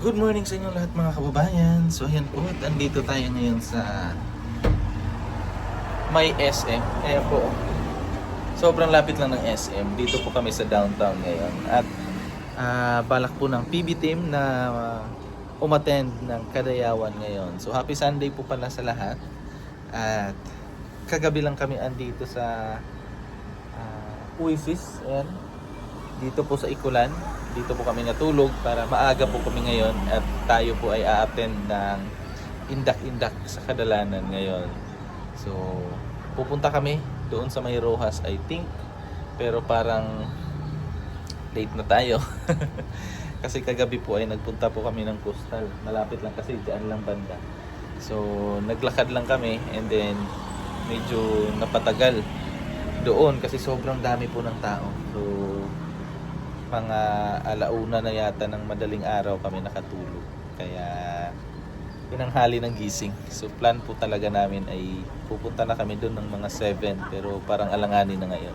Good morning sa inyo lahat mga kababayan. So ayan po, at andito tayo ngayon sa may SM. Ayan po. Sobrang lapit lang ng SM. Dito po kami sa downtown ngayon. At balak po ng PB team na umattend ng Kadayawan ngayon. So happy Sunday po pala sa lahat. At kagabi lang kami andito sa Oasis. Ayan. Dito po sa Ikulan. Dito po kami natulog para maaga po kami ngayon at tayo po ay a-attend ng indak-indak sa Kadalanan ngayon. So, pupunta kami doon sa May Rojas, I think. Pero parang late na tayo. Kasi kagabi po ay nagpunta po kami ng Coastal. Malapit lang kasi dyan lang banda. So, naglakad lang kami and then medyo napatagal doon kasi sobrang dami po ng tao. So, mga alauna na yata ng madaling araw kami nakatulog. Kaya pinanghali ng gising. So plan po talaga namin ay pupunta na kami doon ng mga 7 pero parang alanganin na ngayon.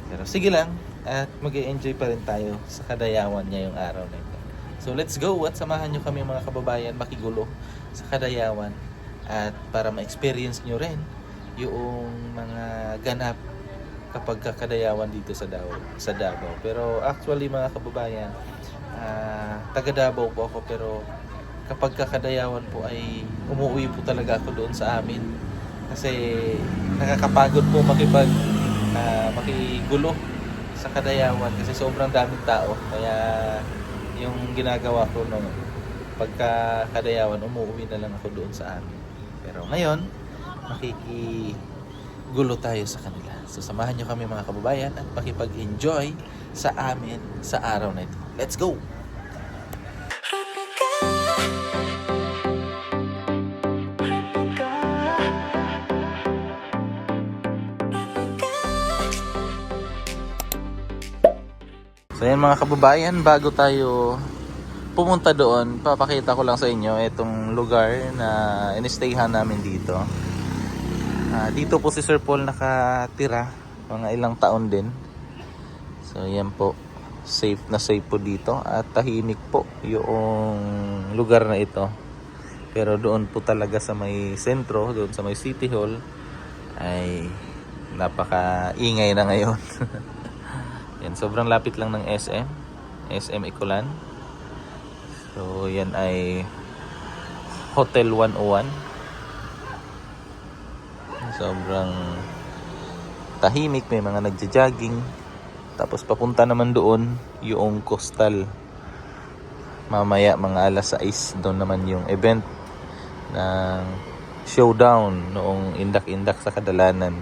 Pero sige lang at mag-e-enjoy pa rin tayo sa Kadayawan ngayong araw na ito. So let's go at samahan nyo kami mga kababayan makigulo sa Kadayawan at para ma-experience nyo rin yung mga ganap kapag Kadayawan dito sa Davao. Pero actually mga kababayan, taga Davao po ako pero kapag Kadayawan po ay umuwi po talaga ako doon sa amin. Kasi nakakapagod po makigulo sa Kadayawan kasi sobrang daming tao. Kaya yung ginagawa ko nung pagka Kadayawan, umuwi na lang ako doon sa amin. Pero ngayon, makikigulo tayo sa kanila. So samahan nyo kami mga kababayan at makipag-enjoy sa amin sa araw na ito. Let's go! So yan mga kababayan, bago tayo pumunta doon, papakita ko lang sa inyo itong lugar na inistayhan namin dito. Dito po si Sir Paul nakatira, mga ilang taon din. So yan po, safe na safe po dito at tahimik po yung lugar na ito. Pero doon po talaga sa may sentro, doon sa may City Hall ay napaka-ingay na ngayon. Yan, sobrang lapit lang ng SM Ikulan. So yan ay Hotel 101. Sobrang tahimik, may mga nagja-jogging. Tapos papunta naman doon yung Coastal. Mamaya mga alas 6 doon naman yung event ng showdown noong indak-indak sa Kadalanan.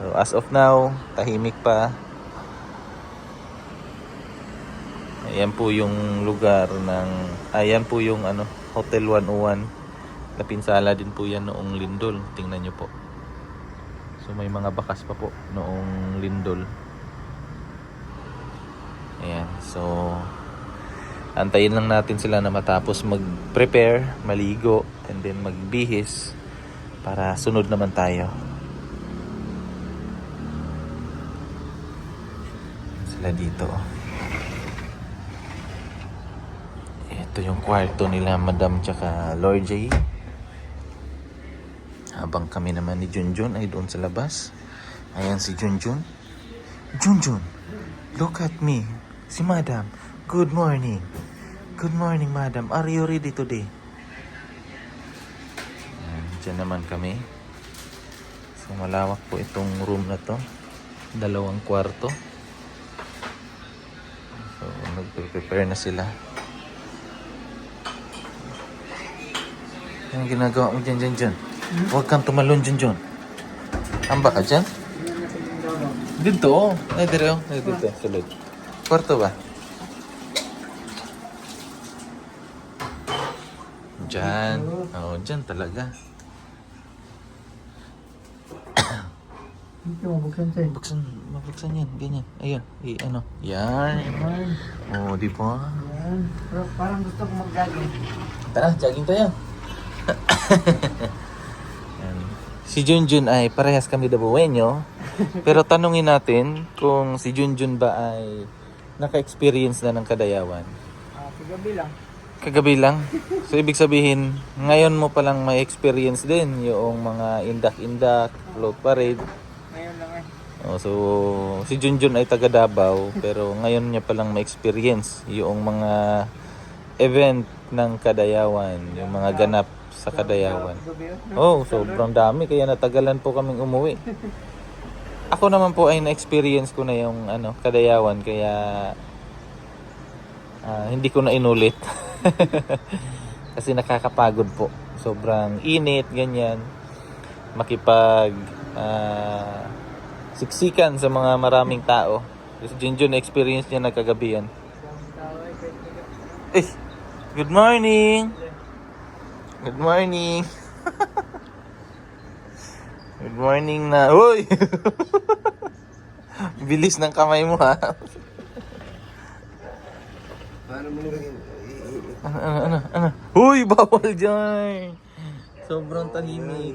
So as of now, tahimik pa. Ayan po yung lugar ng ayan po yung Hotel 101. Napinsala din po yan noong lindol. Tingnan nyo po. So may mga bakas pa po noong lindol. Ayan. So antayin lang natin sila na matapos mag-prepare, maligo, and then magbihis para sunod naman tayo. Sila dito. Ito yung kwarto nila Madam tsaka Lord J. Habang kami naman ni Junjun ay doon sa labas. Ayan si Junjun. Junjun, look at me. Si Madam. Good morning. Good morning, Madam. Are you ready today? Ayan, dyan naman kami. So malawak po itong room na to. 2 kwarto. So nagpe-prepare na sila. Anong ginagawa mo dyan? Huwag kang tumalon dyan. Amba ka dyan? Dito. Ay, dito. Dito. Sulod. Kwarto ba? Dyan. Oo, dyan talaga. Dito, mabuksan tayo. Mabuksan yan. Ganyan. Ayun. Yan. Oo, di ba? Yan. Pero parang gusto ko mag-jogging. Tara, jogging tayo. Si Junjun ay parehas kami Dabawenyo. Pero tanungin natin kung si Junjun ba ay naka-experience na ng Kadayawan. Gabi lang. Kagabi lang. So ibig sabihin, ngayon mo palang may experience din yung mga indak-indak, float parade. Ngayon lang eh. Oh, so si Junjun ay taga Davao pero ngayon niya palang ma-experience yung mga event ng Kadayawan, yung mga ganap sa Kadayawan. Gabi yun. Oh, sobrang dami kaya natagalan po kaming umuwi. Ako naman po ay na-experience ko na yung Kadayawan kaya hindi ko na inulit. Kasi nakakapagod po. Sobrang init, ganyan. Makipag siksikan sa mga maraming tao. Kasi Junjun, experience niya na kagabi yan. Eh, good morning! Good morning! Good morning na. Uy! Bilis ng kamay mo ha. Paano mo nilagyan? Ano? Uy, bawal dyan! Sobrang tahimik.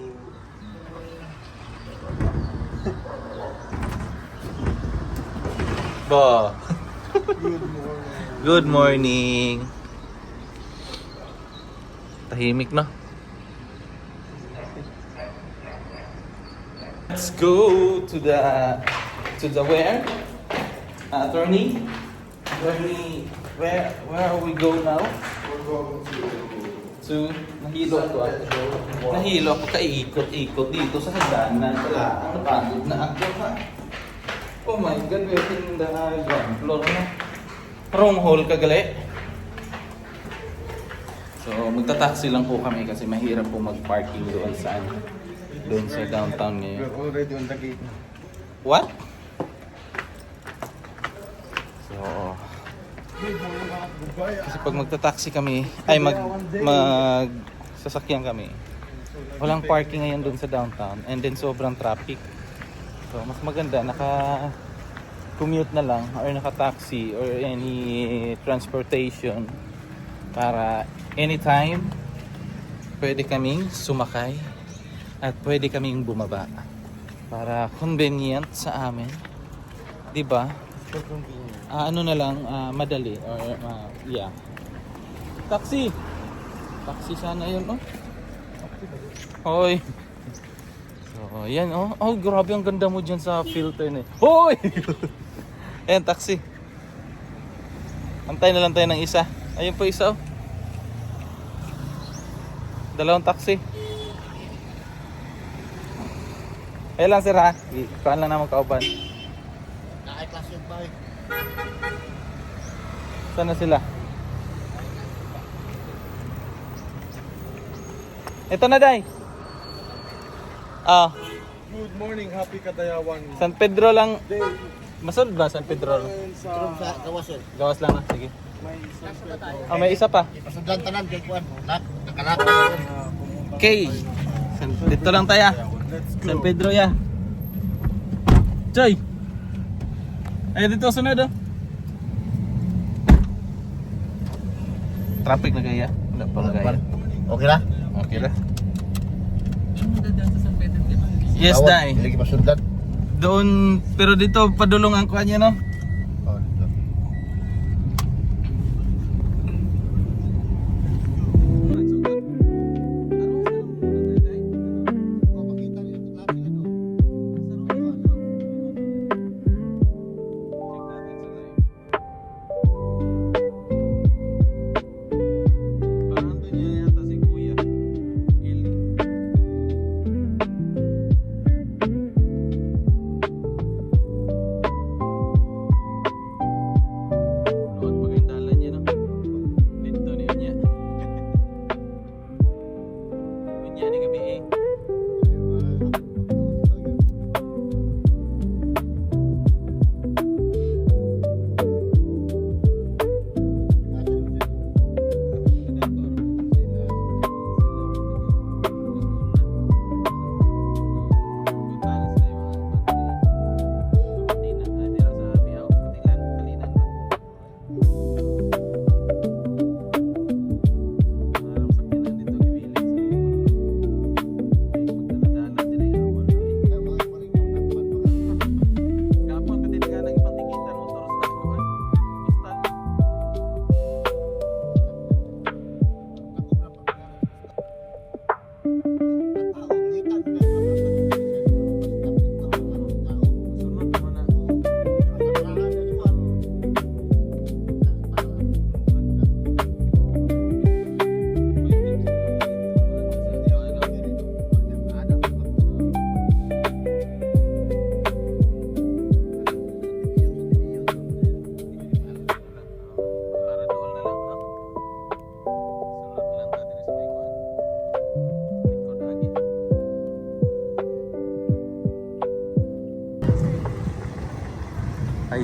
Ba. Good morning. Tahimik na. Let's go to the where? Attorney, where are we go now? We're going So, nahilo ako. Nahilo ako kaikot-ikot dito sa hagdanan. Wala, napagod na ako ha. Oh my God, we're in the ground floor na. Wrong hole kagali. So, magta-taxi lang po kami kasi mahirap po mag-parking doon sa downtown ngayon. We're already on the gate. What? So, kasi pag magta-taxi kami, ay sasakyan kami. Walang parking ngayon doon sa downtown and then sobrang traffic. So, mas maganda naka-commute na lang or naka-taxi or any transportation para anytime pwede kaming sumakay at pwede kaming bumaba para convenient sa amin. 'Di ba? Ano na lang madali or yeah. Taxi sana 'yun, oh. Hoy. So, yan, oh. Oh, grabe ang ganda mo dyan sa filter na. Hoy! Ayan, taxi. Antay na lang tayo ng isa. Ayun po isa, oh. Dalawang taxi. Ayan lang, sir, ha? Ikuan lang naman kauban. Nakay-class yung pa eh. Saan na sila? Ito na, Day. Good morning, happy Kadayawan San Pedro lang. Day. Masunod ba San Pedro? Sa Gawas yun. Gawas lang na, sige. may May isa pa. Pasuglan tanan kay Kuan. Nakalap. Okay. Dito lang tayo. Let's go. San Pedro ya. Choy. Ay dito sunod, oh. Traffic na kaya? Wala pa na kaya. Okay na? Okay na. Yes, Day. Lagi pasuglan. Doon, pero dito padulong ang kuha niya, no? Oh, dito.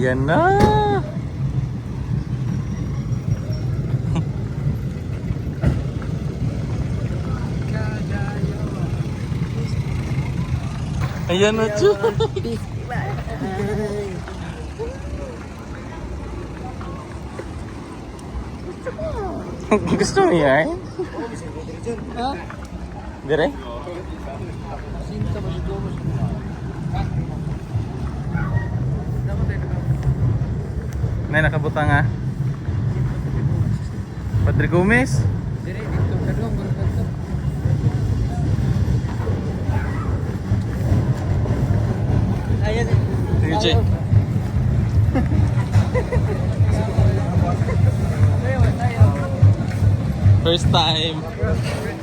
Ayan na. Ayan na, Chu. Gusto mo yan? Dire? Nay, nakabutang nga. Padre Gomez? Ayan. Sige, Che. First time.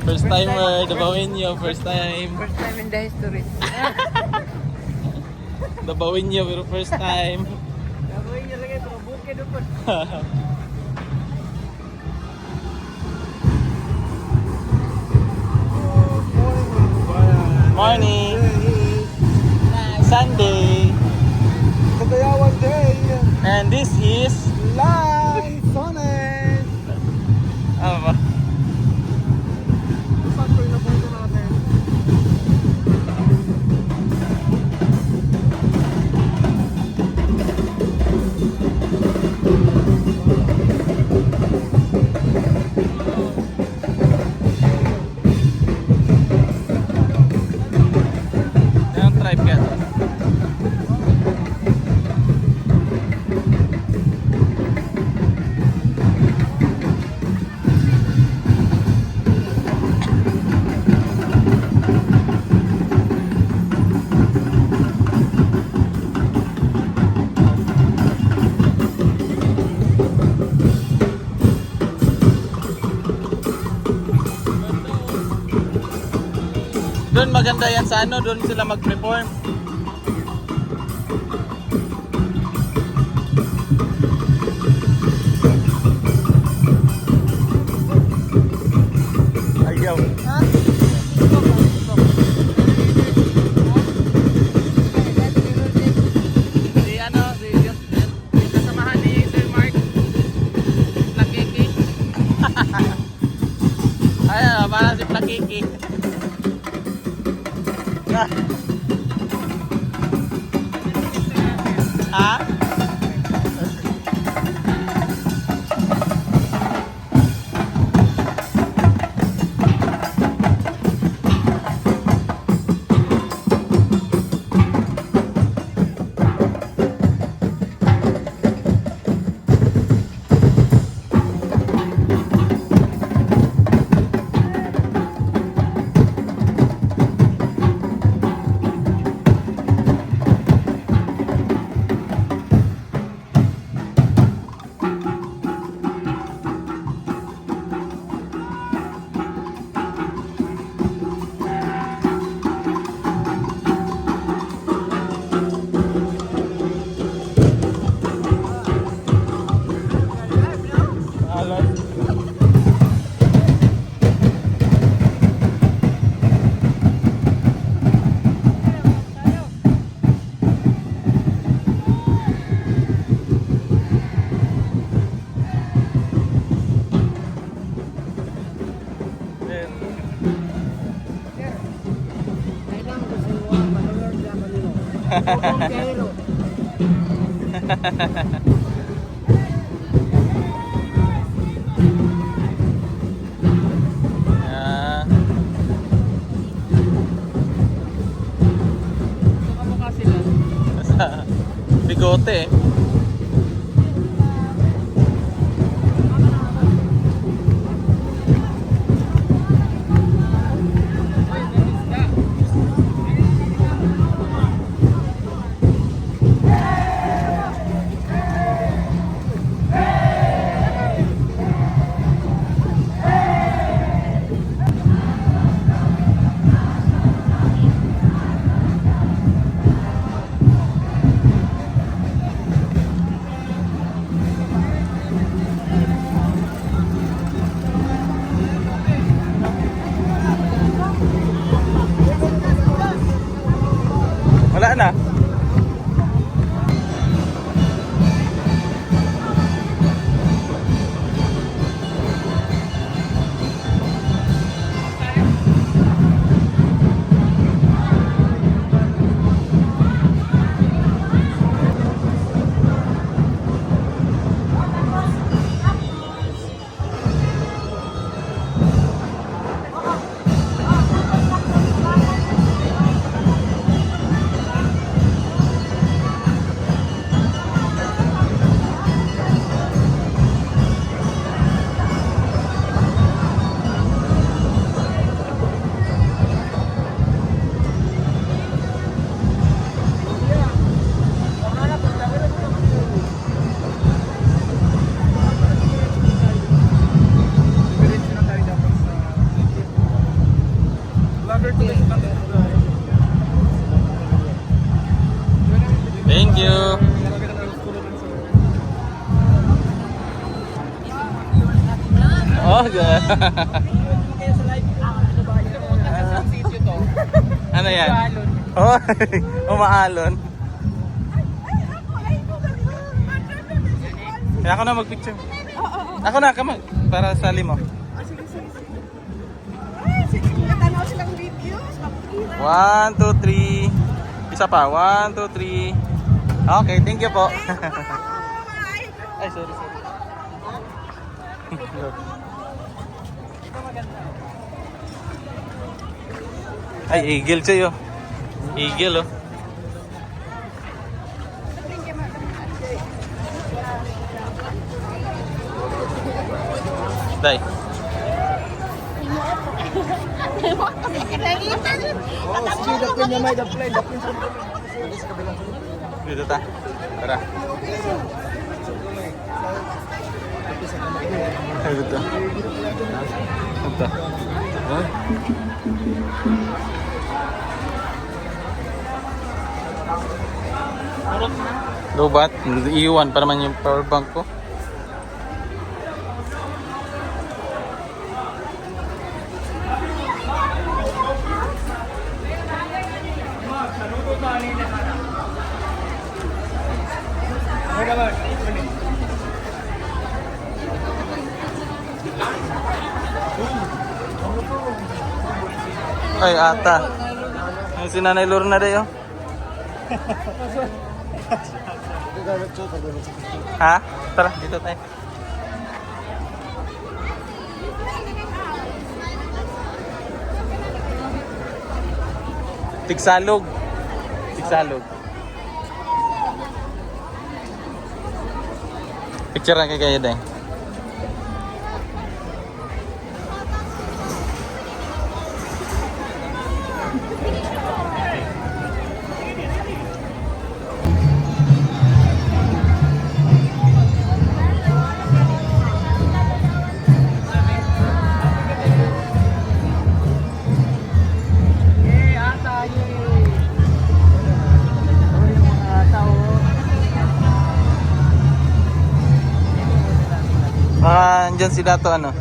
First timer, Dabawinyo, first time. First time in the history. Dabawinyo, pero first time. Gagawin niyo lagi ito, bukid doon. Morning! Sunday! Kadayawan Day! And this is... Live! Sonnet! Ano ba? Saan ko yung napunto natin? Yung tribe ka. Doon maganda yan sa ano, doon sila mag-perform. Ayaw. Si ano, yung kasamahan ni Sir Mark. Plakiki. Ayan, parang si Plakiki. Ha? Ah. Kamukha sila. Sa bigote. Oh, ganun. Kaya sa live ko, ano ba yun? Sa sitio to. Ano yan? Alon. Oh, umaalon. Kaya ako na mag-picture. Ako na, kamag. Para sa limo. Katanaw silang videos. 1, 2, 3. Isa pa. 1, 2, 3. Okay, thank you po. Ay, sorry. Ay, eagle sa'yo. Eagle, oh. Day. Oh, sige, daplin niya may daplin sa Dito ta. Tara. Ay, dito. Dito. Huh? Lobat, iiwan pa naman yung power bank ko. Ay, ata. Yung si Nanay Lorna dayo. Ha? Tara, dito tayo. Tigsalog. Tigsalog. Picture na kayo dahil. Andyan si Dato ano?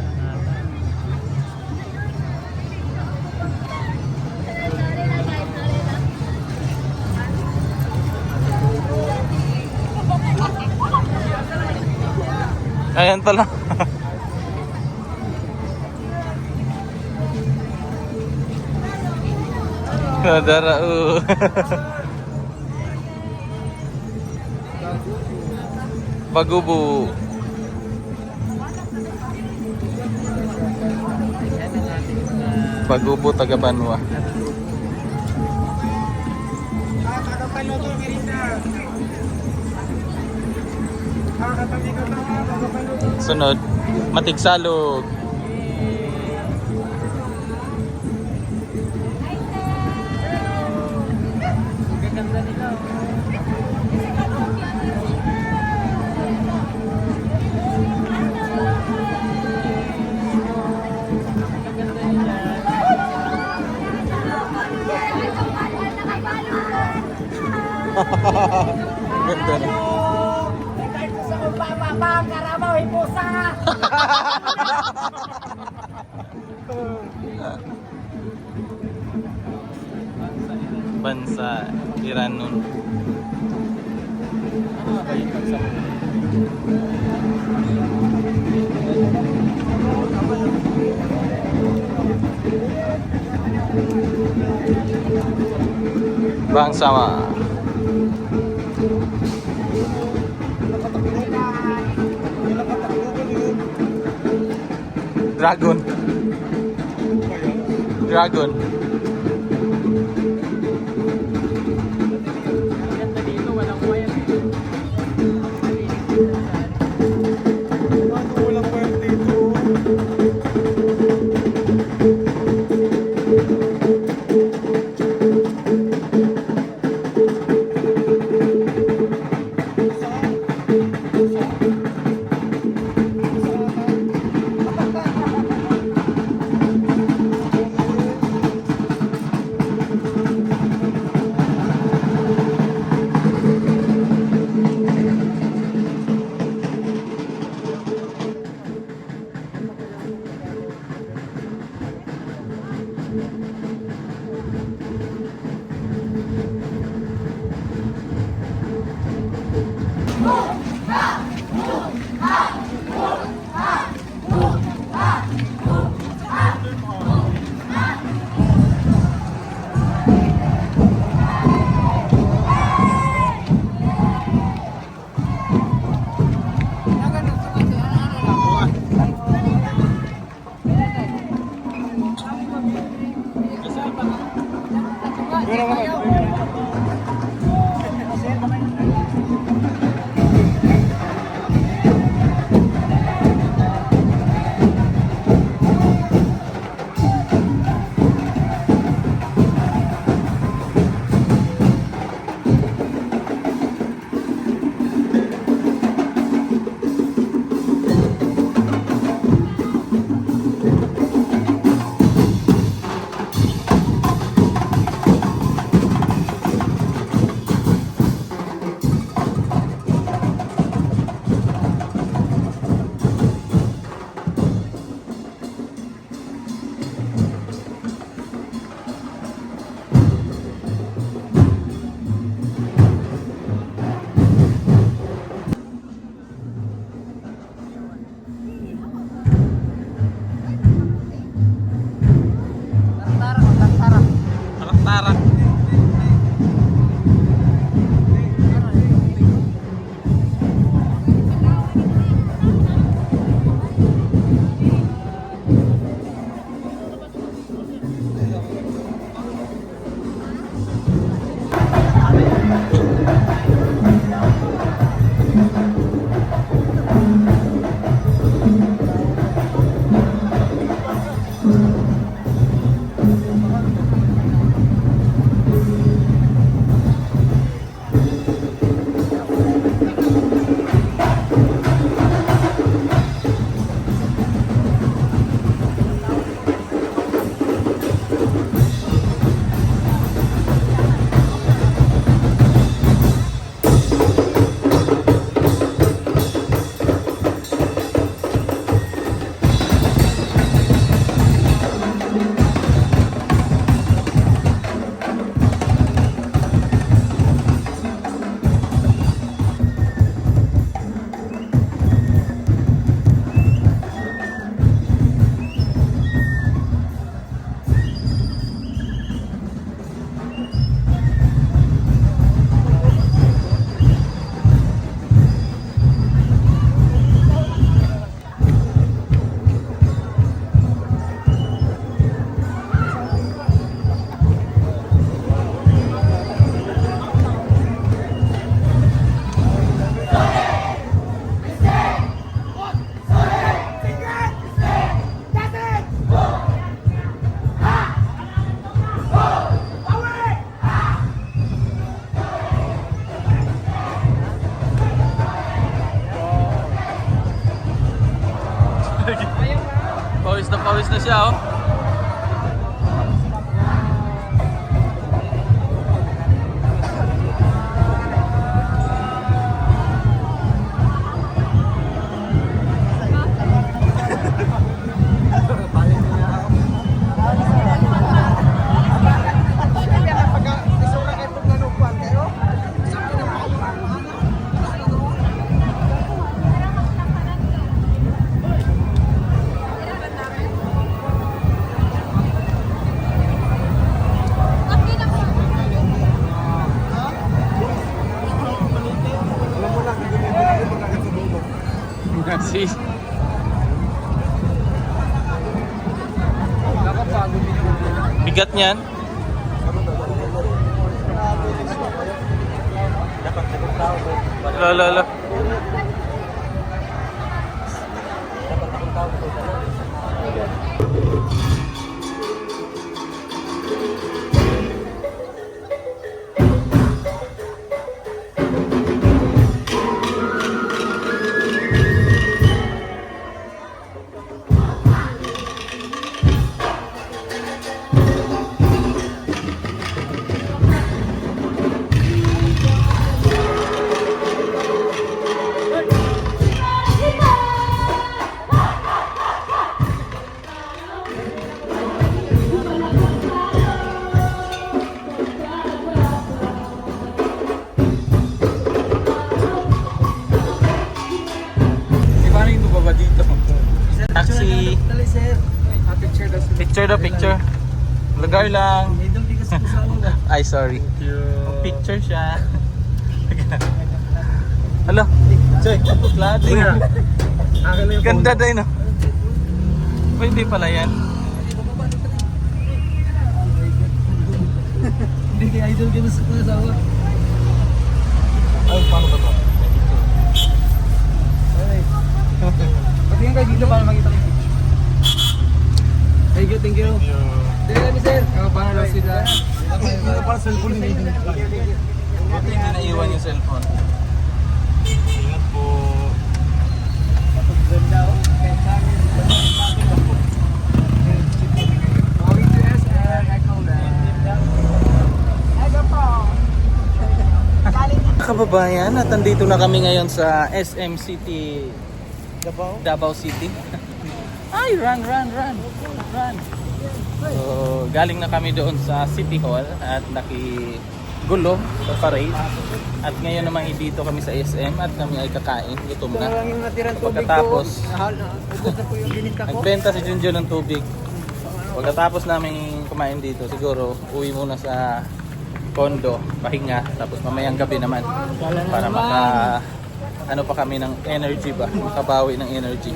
Ayan pala. Darao. Bagubo. Bagubo taga Banwa. Sunod, Matigsalog. Gaganda nila. Ganda na. Sa kumpapa, karabaw, ipusa. Bansa Iranon. Ano ba yung bansa? Bangsawa. Dragon. Dragon. Ganda dito, walang wire. Walang wire dito. Tarak-tarak. Pawis na siya, oh. Si bigat niyan. Lala. Picture daw sila. Picture daw, picture. Lugar lang. May doon bigas ko sa ulo. Ay, sorry. Picture siya. Hala. Choy, flooding. Akin na yung Ganda din, no? Pwede pala yan. Hindi kay idol ka sa mga asawa. Ay, paano ba ito? Patingin kayo dito para makita ko yung picture. Thank you, thank you. Dili kami sir. Paano daw sila? Dito para cellphone ni Nathan. Buti hindi naiwan yung cellphone. Ingat po. Kababayan, at nandito na kami ngayon sa SM City, Davao City. Ay, run. So, galing na kami doon sa City Hall at nakigulo sa parade. At ngayon naman dito kami sa SM at kami ay kakain, gutom na. Lang yung natirang tubig Pagkatapos, ko. Ubos na po yung bininta ko. nagbenta si Junjun ng tubig. Pagkatapos namin kumain dito, siguro uwi muna sa kondo, pahinga, tapos mamayang gabi naman para ano pa kami ng energy ba, makabawi ng energy.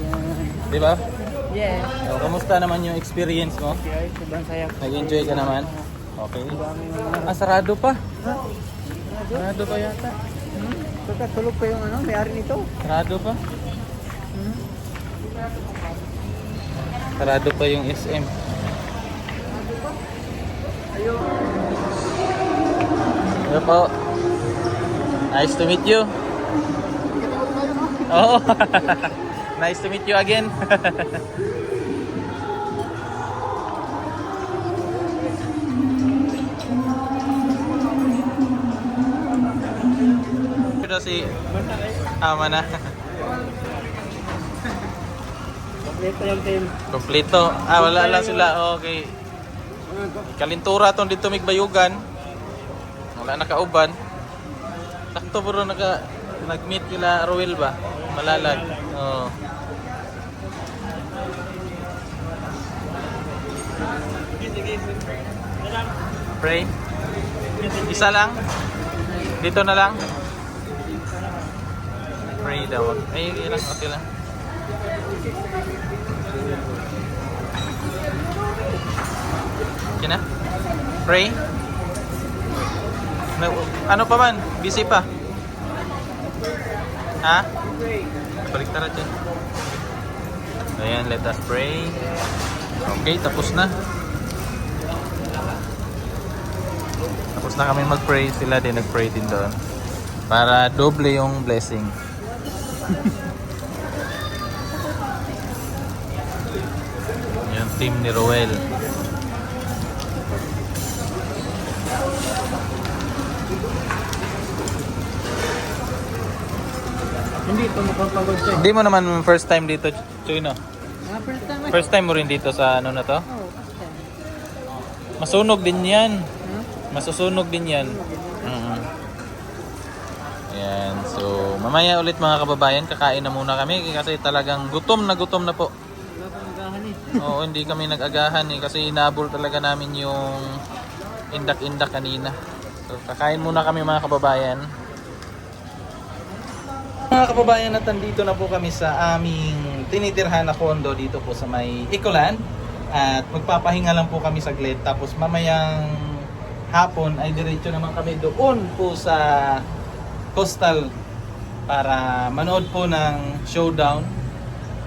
Di ba? Yeah. So, kamusta naman yung experience mo? Okay, sobrang saya. Nag-enjoy ka naman? Okay. Sarado pa. Sarado pa yata. Tulog pa yung may-ari nito. Sarado pa. Sarado pa yung SM. Hello po. Nice to meet you. Oh. Nice to meet you again. Ito si Mana. Kompleto yung team. Kompleto. Wala lang sila. Okay. Kalintura tong dito migbayugan. Wala nakauban. Sakto bro nag-meet kila Ruel ba? Malalag. Oh. Pray. Isa lang. Dito na lang. Pray daw. Ay, ilang okay lang. Okay na? Pray. Ano pa man? Busy pa? Ha? Balik tara dyan. Ayan, let us pray. Okay, tapos na. Tapos na kami mag-pray. Sila din nag-pray din doon. Para doble yung blessing. Yung team ni Roel. Hindi ito mapapagod siya. Hindi mo naman first time dito, Chuy, no? First time eh. First time mo rin dito sa ano na to? Oh, first time. Masunog din yan. Huh? Masusunog din yan. Yan. So, mamaya ulit mga kababayan, kakain na muna kami kasi talagang gutom na po. Wala pang agahan eh. Oo, hindi kami nag-agahan kasi inabol talaga namin yung indak-indak kanina. So, kakain muna kami mga kababayan. Mga kababayan, at nandito na po kami sa aming tinitirhan na kondo dito po sa may Ecoland. At magpapahinga lang po kami saglit. Tapos mamayang hapon ay diretso naman kami doon po sa Coastal para manood po ng showdown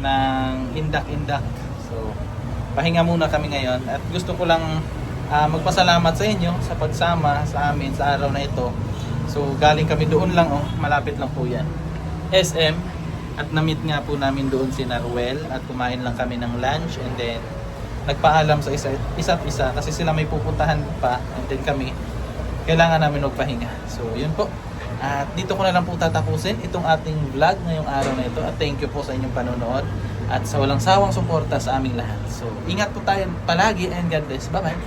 ng indak-indak. So, pahinga muna kami ngayon. At gusto ko lang magpasalamat sa inyo sa pagsama sa amin sa araw na ito. So, galing kami doon lang, malapit lang po yan. SM, at na-meet nga po namin doon si Ruel at kumain lang kami ng lunch and then nagpaalam sa isa't isa kasi sila may pupuntahan pa and then kami kailangan namin magpahinga. So yun po, at dito ko na lang po tatapusin itong ating vlog ngayong araw na ito at thank you po sa inyong panonood at sa walang sawang suporta sa aming lahat. So ingat po tayo palagi and God bless. Bye bye.